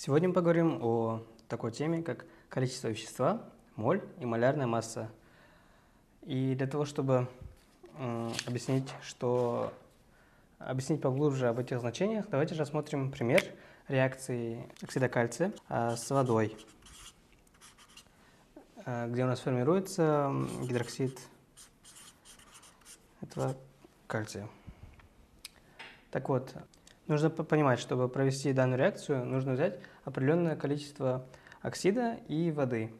Сегодня мы поговорим о такой теме, как количество вещества, моль и молярная масса. И для того, чтобы объяснить поглубже об этих значениях, давайте рассмотрим пример реакции оксида кальция с водой, где у нас формируется гидроксид этого кальция. Так вот, нужно понимать, чтобы провести данную реакцию, нужно взять определенное количество оксида и воды.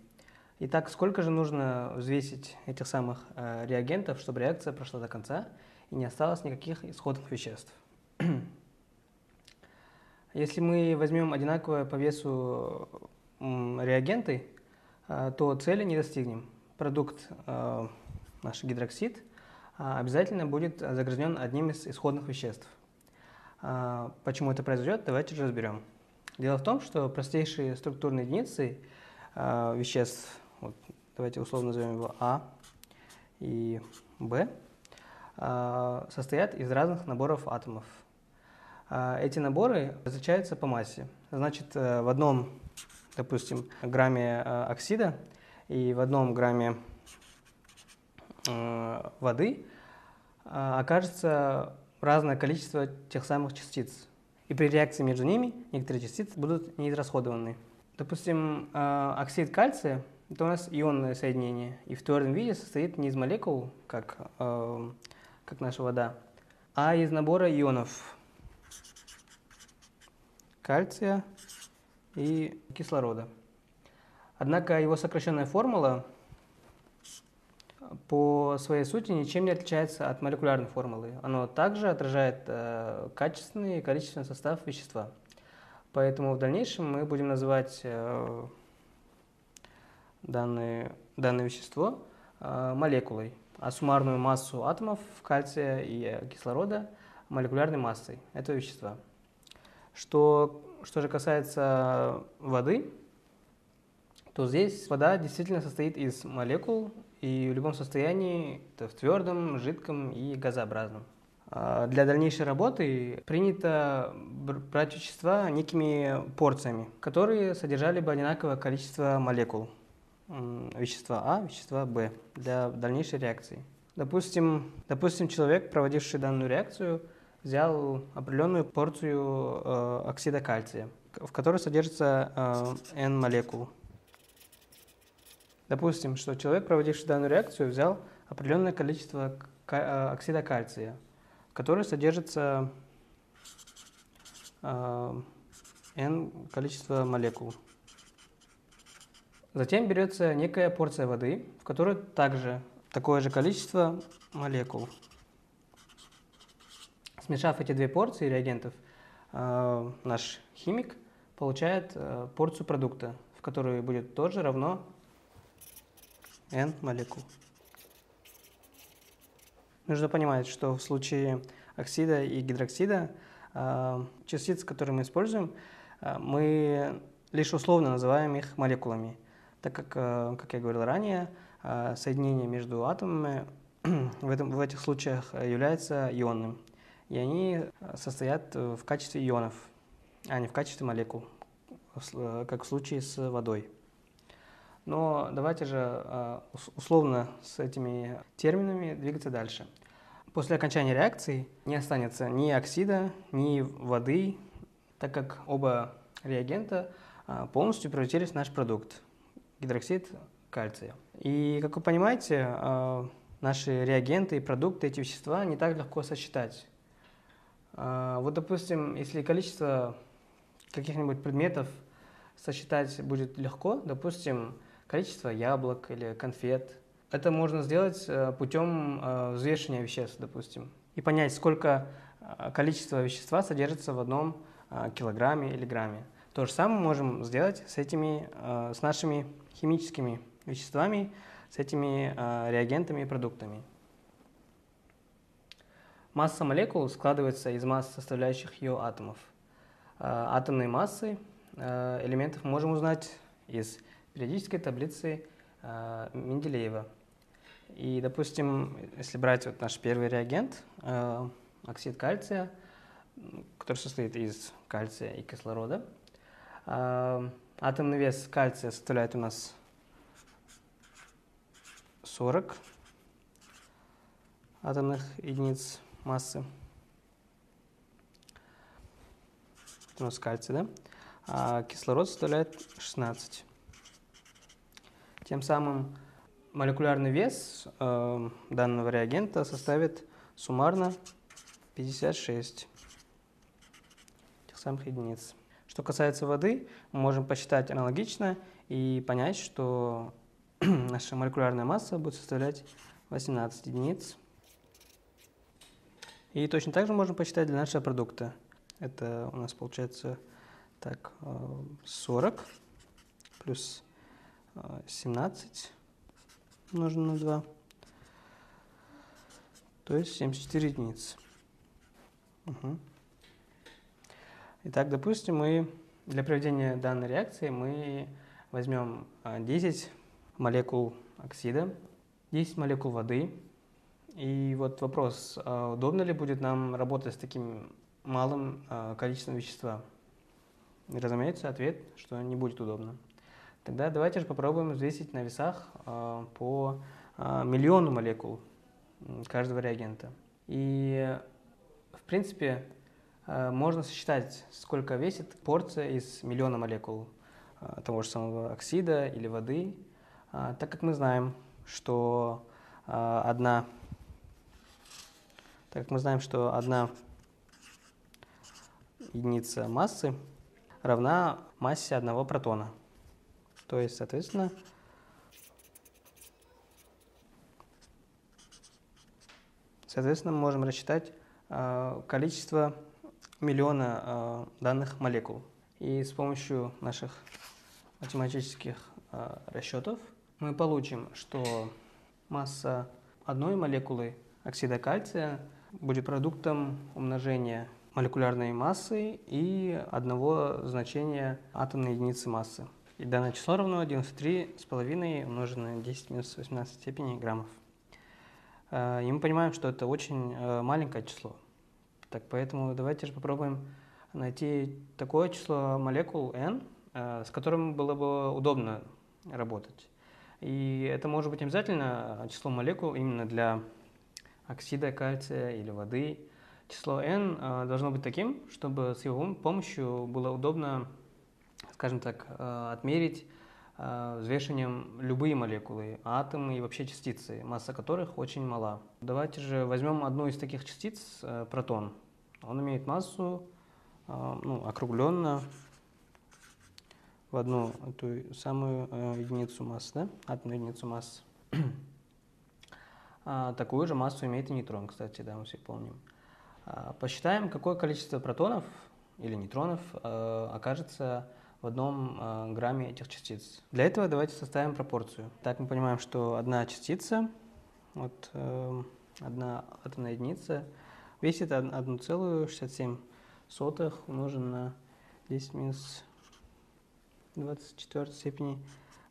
Итак, сколько же нужно взвесить этих самых реагентов, чтобы реакция прошла до конца и не осталось никаких исходных веществ? Если мы возьмем одинаковые по весу реагенты, то цели не достигнем. Продукт, наш гидроксид, обязательно будет загрязнен одним из исходных веществ. Почему это произойдет, давайте же разберем. Дело в том, что простейшие структурные единицы веществ, вот, давайте условно назовем его А и Б, состоят из разных наборов атомов. Эти наборы различаются по массе. Значит, в одном, допустим, грамме оксида и в одном грамме воды окажется разное количество тех самых частиц. И при реакции между ними некоторые частицы будут неизрасходованы. Допустим, оксид кальция – это у нас ионное соединение, и в твердом виде состоит не из молекул, как наша вода, а из набора ионов кальция и кислорода. Однако его сокращенная формула по своей сути ничем не отличается от молекулярной формулы. Оно также отражает качественный и количественный состав вещества. Поэтому в дальнейшем мы будем называть данное вещество молекулой, а суммарную массу атомов кальция и кислорода молекулярной массой этого вещества. Что же касается воды, то здесь вода действительно состоит из молекул, и в любом состоянии, это в твердом, жидком и газообразном. Для дальнейшей работы принято брать вещества некими порциями, которые содержали бы одинаковое количество молекул вещества А, вещества Б для дальнейшей реакции. Допустим, человек, проводивший данную реакцию, взял определенную порцию оксида кальция, в которой содержится N молекул. Допустим, что человек, проводивший данную реакцию, взял определенное количество оксида кальция, в которой содержится N количество молекул. Затем берется некая порция воды, в которой также такое же количество молекул. Смешав эти две порции реагентов, наш химик получает порцию продукта, в которой будет тоже равно N молекул. Нужно понимать, что в случае оксида и гидроксида частицы, которые мы используем, мы лишь условно называем их молекулами, так как я говорил ранее, соединение между атомами в этих случаях является ионным, и они состоят в качестве ионов, а не в качестве молекул, как в случае с водой. Но давайте же условно с этими терминами двигаться дальше. После окончания реакции не останется ни оксида, ни воды, так как оба реагента полностью превратились в наш продукт – гидроксид кальция. И, как вы понимаете, наши реагенты и продукты, эти вещества не так легко сочетать. Вот, допустим, если количество каких-нибудь предметов сочетать будет легко, допустим, количество яблок или конфет. Это можно сделать путем взвешивания веществ, допустим, и понять, сколько количества вещества содержится в одном килограмме или грамме. То же самое можем сделать с нашими химическими веществами, с этими реагентами и продуктами. Масса молекул складывается из масс составляющих ее атомов. Атомные массы элементов можем узнать из периодической таблицы Менделеева. И, допустим, если брать вот наш первый реагент, оксид кальция, который состоит из кальция и кислорода, Атомный вес кальция составляет у нас 40 атомных единиц массы. Это у нас кальций, да? А кислород составляет 16. Тем самым молекулярный вес данного реагента составит суммарно 56 этих самых единиц. Что касается воды, мы можем посчитать аналогично и понять, что наша молекулярная масса будет составлять 18 единиц. И точно так же можем посчитать для нашего продукта. Это у нас получается так, 40 плюс 17 умноженное на 2, то есть 74 единицы. Итак, допустим, мы для проведения данной реакции мы возьмем 10 молекул оксида, 10 молекул воды. И вот вопрос, удобно ли будет нам работать с таким малым количеством вещества? И, разумеется, ответ, что не будет удобно. Тогда давайте же попробуем взвесить на весах по миллиону молекул каждого реагента. И, в принципе, можно сосчитать, сколько весит порция из миллиона молекул того же самого оксида или воды, так как мы знаем, что одна единица массы равна массе одного протона. То есть, соответственно, мы можем рассчитать количество миллиона данных молекул. И с помощью наших математических расчетов мы получим, что масса одной молекулы оксида кальция будет продуктом умножения молекулярной массы и одного значения атомной единицы массы. И данное число равно 93,5 умноженное на 10 минус 18 степени граммов. И мы понимаем, что это очень маленькое число. Так, поэтому давайте же попробуем найти такое число молекул n, с которым было бы удобно работать. И это может быть обязательно число молекул именно для оксида кальция или воды. Число n должно быть таким, чтобы с его помощью было удобно, скажем так, отмерить взвешиванием любые молекулы, атомы и вообще частицы, масса которых очень мала. Давайте же возьмем одну из таких частиц, протон. Он имеет массу округленно в одну эту самую единицу массы, да? Атомную единицу массы. Такую же массу имеет и нейтрон, кстати, да, мы все помним. Посчитаем, какое количество протонов или нейтронов окажется в одном грамме этих частиц. Для этого давайте составим пропорцию. Так мы понимаем, что одна частица, одна атомная единица весит 1,67 умноженное на 10 минус 24 степени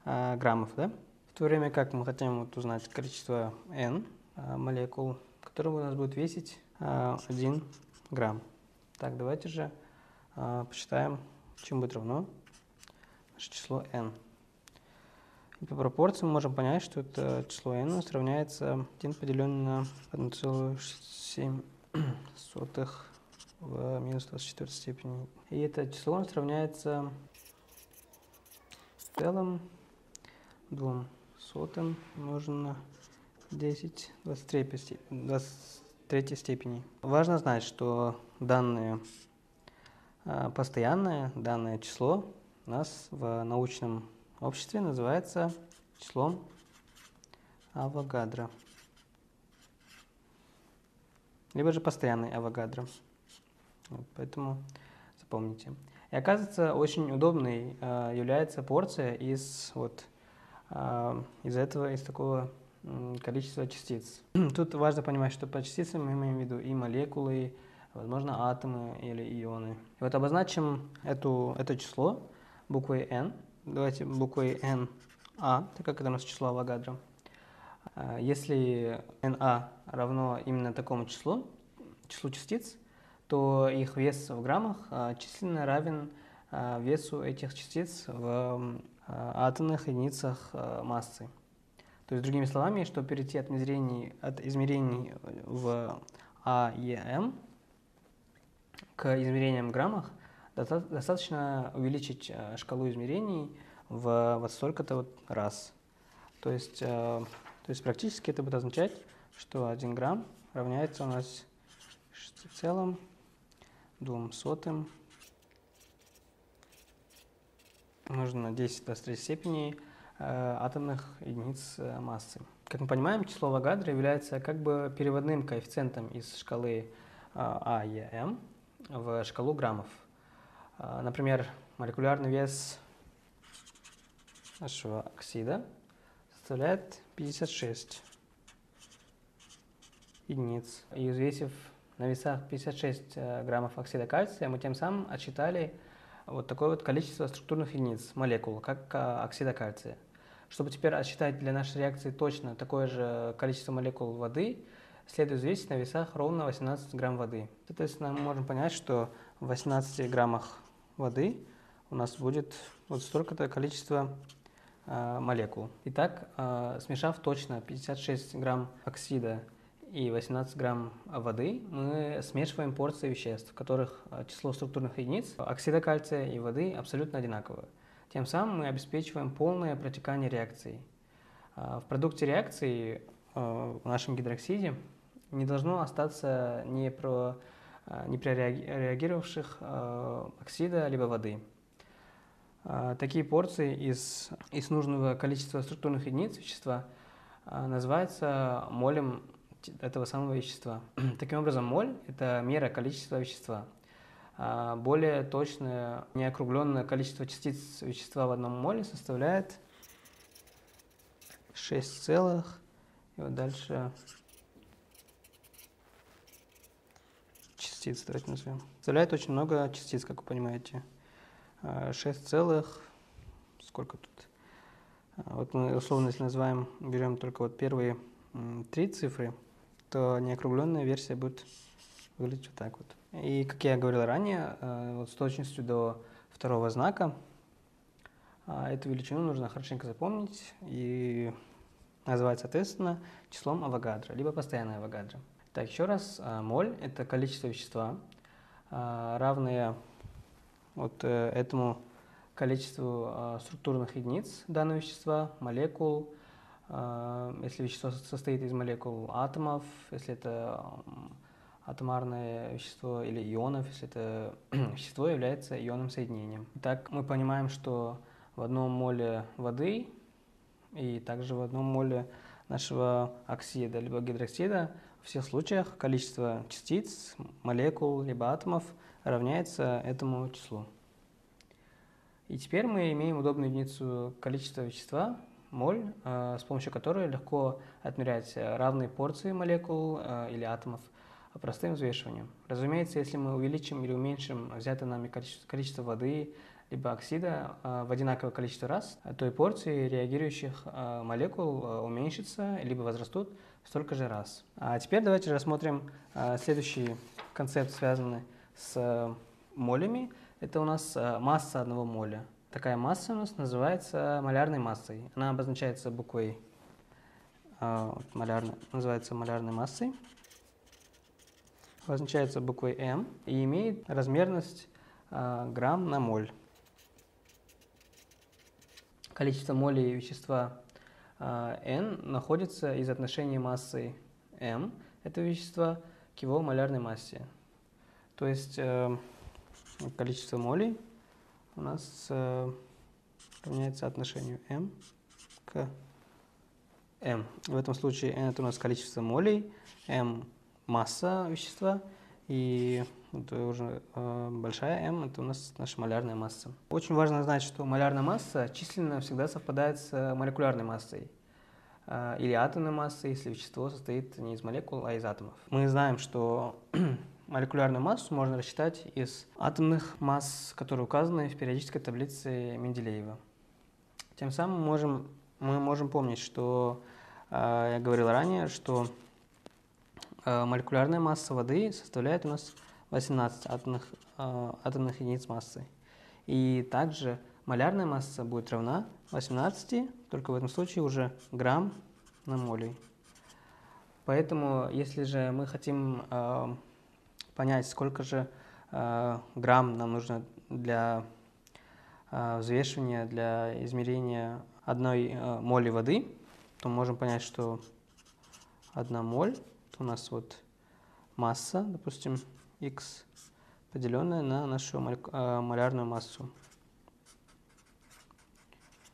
граммов. Да? В то время как мы хотим узнать количество n молекул, которое у нас будет весить 1 грамм. Так, давайте же посчитаем, чем будет равно наше число n. И по пропорции мы можем понять, что это число n равняется 1 поделенное на 1,67 в минус 24 степени. И это число равняется в целом 2 умноженное на 10 23 степени. Важно знать, что данное постоянное, данное число у нас в научном обществе называется числом Авогадро, либо же постоянный Авогадро. Поэтому запомните. И оказывается, очень удобной является порция из такого количества частиц. Тут важно понимать, что по частицам мы имеем в виду и молекулы, возможно, атомы или ионы. И вот обозначим это число буквой n. Давайте буквой NA, так как это у нас число Авогадро. Если NA равно именно такому числу частиц, то их вес в граммах численно равен весу этих частиц в атомных единицах массы. То есть, другими словами, чтобы перейти от измерений в А и М к измерениям в граммах, достаточно увеличить шкалу измерений в вот столько-то вот раз. То есть практически это будет означать, что 1 грамм равняется у нас 6,02 умножить на 10 в 23 степени атомных единиц массы. Как мы понимаем, число Авогадро является как бы переводным коэффициентом из шкалы А и М в шкалу граммов. Например, молекулярный вес нашего оксида составляет 56 единиц. И взвесив на весах 56 граммов оксида кальция, мы тем самым отсчитали вот такое вот количество структурных единиц молекул, как оксида кальция. Чтобы теперь отсчитать для нашей реакции точно такое же количество молекул воды, следует взвесить на весах ровно 18 грамм воды. Соответственно, мы можем понять, что в 18 граммах воды у нас будет вот столько-то количество молекул. Итак, смешав точно 56 грамм оксида и 18 грамм воды, мы смешиваем порции веществ, в которых число структурных единиц оксида кальция и воды абсолютно одинаково. Тем самым мы обеспечиваем полное протекание реакции. В продукте реакции, в нашем гидроксиде, не должно остаться ни реагировавших оксида либо воды. Такие порции из нужного количества структурных единиц вещества называются молем этого самого вещества. Таким образом, моль – это мера количества вещества. Более точное, неокругленное количество частиц вещества в одном моле составляет 6 целых, и вот дальше частиц, давайте назовем. Составляет очень много частиц, как вы понимаете. 6 целых, сколько тут? Вот мы условно, если берем только вот первые 3 цифры, то неокругленная версия будет выглядеть вот так вот. И, как я говорил ранее, вот с точностью до второго знака эту величину нужно хорошенько запомнить и назвать, соответственно, числом Авогадро, либо постоянной Авогадро. Так, еще раз, моль – это количество вещества, равное вот этому количеству структурных единиц данного вещества, молекул, если вещество состоит из молекул атомов, если это атомарное вещество, или ионов, если это вещество является ионным соединением. Итак, мы понимаем, что в одном моле воды и также в одном моле нашего оксида либо гидроксида в всех случаях количество частиц, молекул либо атомов равняется этому числу. И теперь мы имеем удобную единицу количества вещества, моль, с помощью которой легко отмерять равные порции молекул или атомов простым взвешиванием. Разумеется, если мы увеличим или уменьшим взятое нами количество воды либо оксида в одинаковое количество раз, то и порции реагирующих молекул уменьшатся либо возрастут в столько же раз. А теперь давайте рассмотрим следующий концепт, связанный с молями. Это у нас масса одного моля. Такая масса у нас называется малярной массой. Она обозначается буквой называется малярной массой. Обозначается буквой М и имеет размерность грамм на моль. Количество молей вещества N находится из отношения массы M этого вещества к его малярной массе. То есть количество молей у нас равняется отношению M к M. В этом случае N – это у нас количество молей, M – масса вещества, и это уже большая M – это у нас наша малярная масса. Очень важно знать, что малярная масса численно всегда совпадает с молекулярной массой или атомной массой, если вещество состоит не из молекул, а из атомов. Мы знаем, что молекулярную массу можно рассчитать из атомных масс, которые указаны в периодической таблице Менделеева. Тем самым мы можем помнить, что я говорил ранее, что молекулярная масса воды составляет у нас 18 атомных единиц массы. И также малярная масса будет равна 18, только в этом случае уже грамм на молей. Поэтому, если же мы хотим понять, сколько же грамм нам нужно для взвешивания, для измерения одной моли воды, то можем понять, что 1 моль, это у нас вот масса, допустим, x, поделенная на нашу малярную массу.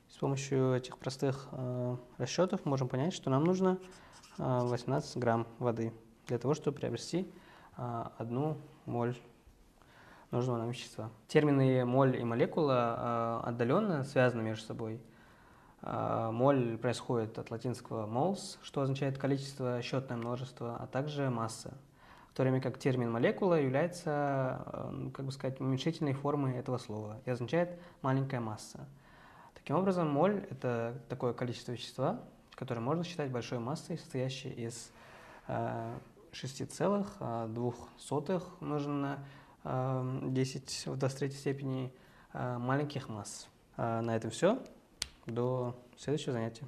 С помощью этих простых расчетов можем понять, что нам нужно 18 грамм воды для того, чтобы приобрести 1 моль нужного нам вещества. Термины моль и молекула отдаленно связаны между собой. Моль происходит от латинского moles, что означает количество, счетное множество, а также масса. В то время как термин молекула является, как бы сказать, уменьшительной формой этого слова и означает маленькая масса. Таким образом, моль – это такое количество вещества, которое можно считать большой массой, состоящей из 6,2 умноженное на 10 в 23 степени маленьких масс. На этом все. До следующего занятия.